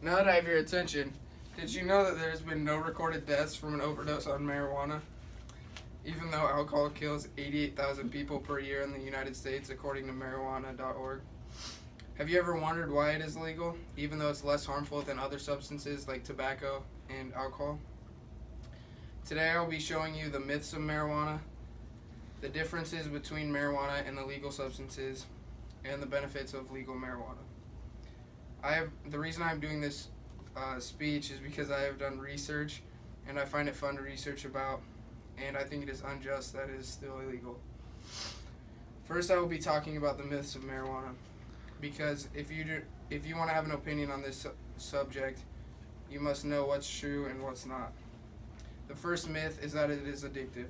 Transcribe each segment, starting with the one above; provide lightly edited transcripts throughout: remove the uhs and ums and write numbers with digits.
Now that I have your attention, did you know that there's been no recorded deaths from an overdose on marijuana? Even though alcohol kills 88,000 people per year in the United States, according to marijuana.org. Have you ever wondered why it is legal, even though it's less harmful than other substances like tobacco and alcohol? Today I'll be showing you the myths of marijuana, the differences between marijuana and the legal substances, and the benefits of legal marijuana. The reason I'm doing this speech is because I have done research, and I find it fun to research about, and I think it is unjust that it is still illegal. First, I will be talking about the myths of marijuana, because if you want to have an opinion on this subject, you must know what's true and what's not. The first myth is that it is addictive.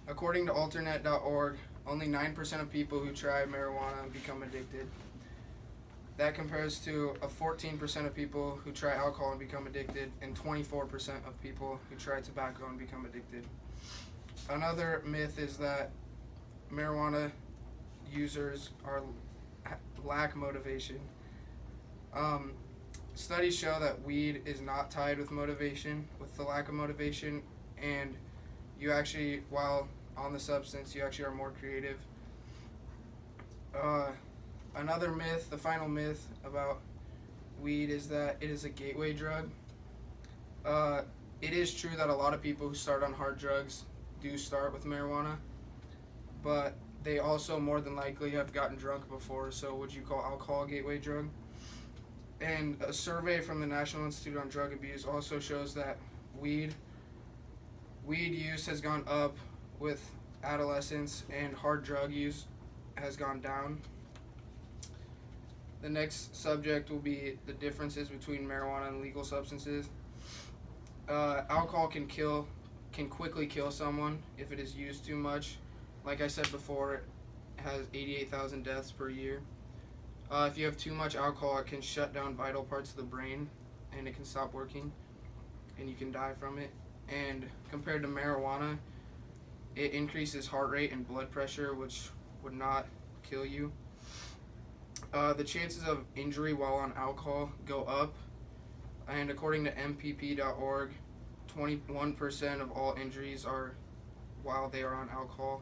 According to alternate.org, only 9% of people who try marijuana become addicted. That compares to 14% of people who try alcohol and become addicted, and 24% of people who try tobacco and become addicted. Another myth is that marijuana users lack motivation. Studies show that weed is not tied with motivation, with the lack of motivation, and you actually, while on the substance, you actually are more creative. Another myth, the final myth about weed, is that it is a gateway drug. It is true that a lot of people who start on hard drugs do start with marijuana, but they also more than likely have gotten drunk before, so would you call alcohol a gateway drug? And a survey from the National Institute on Drug Abuse also shows that weed use has gone up with adolescents, and hard drug use has gone down. The next subject will be the differences between marijuana and legal substances. Alcohol can quickly kill someone if it is used too much. Like I said before, it has 88,000 deaths per year. If you have too much alcohol, it can shut down vital parts of the brain, and it can stop working, and you can die from it. And compared to marijuana, it increases heart rate and blood pressure, which would not kill you. The chances of injury while on alcohol go up, and according to MPP.org, 21% of all injuries are while they are on alcohol.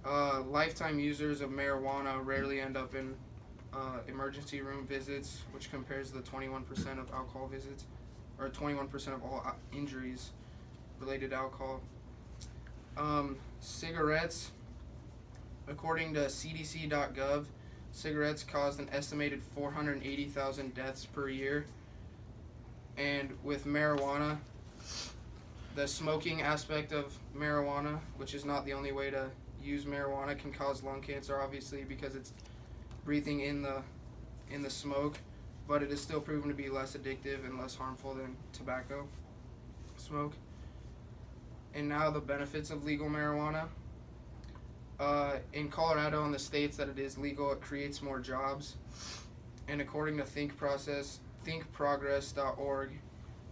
Lifetime users of marijuana rarely end up in emergency room visits, which compares to the 21% of alcohol visits, or 21% of all injuries related to alcohol. Cigarettes, according to CDC.gov, cigarettes caused an estimated 480,000 deaths per year. And with marijuana, the smoking aspect of marijuana, which is not the only way to use marijuana, can cause lung cancer, obviously, because it's breathing in the smoke, but it is still proven to be less addictive and less harmful than tobacco smoke. And now the benefits of legal marijuana. In Colorado and the states that it is legal, it creates more jobs. And according to thinkprogress.org,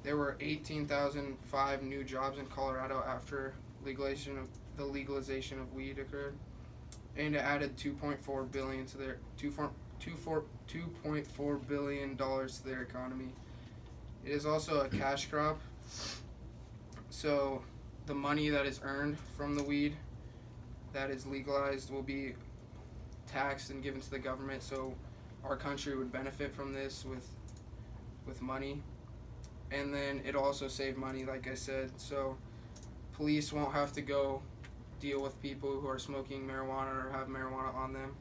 there were 18,005 new jobs in Colorado after the legalization of weed occurred, and it added $2.4 billion to their $2.4 billion to their economy. It is also a cash crop, so the money that is earned from the weed that is legalized will be taxed and given to the government, so our country would benefit from this with money. And then it also save money, like I said, so police won't have to go deal with people who are smoking marijuana or have marijuana on them.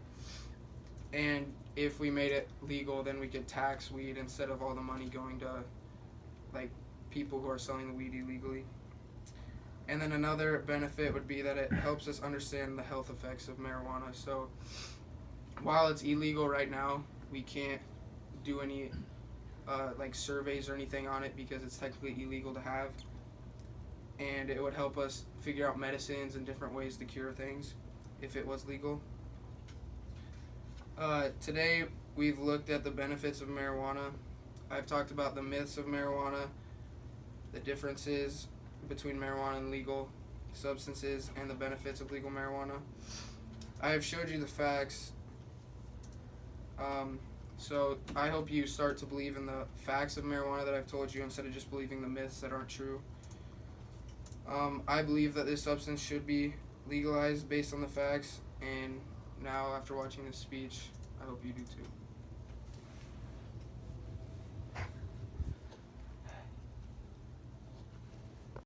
And if we made it legal, then we could tax weed instead of all the money going to like people who are selling the weed illegally. And then another benefit would be that it helps us understand the health effects of marijuana. So while it's illegal right now, we can't do any surveys or anything on it because it's technically illegal to have. And it would help us figure out medicines and different ways to cure things if it was legal. Today we've looked at the benefits of marijuana. I've talked about the myths of marijuana, the differences between marijuana and legal substances, and the benefits of legal marijuana. I have showed you the facts. So I hope you start to believe in the facts of marijuana that I've told you instead of just believing the myths that aren't true. I believe that this substance should be legalized based on the facts, and now after watching this speech, I hope you do too.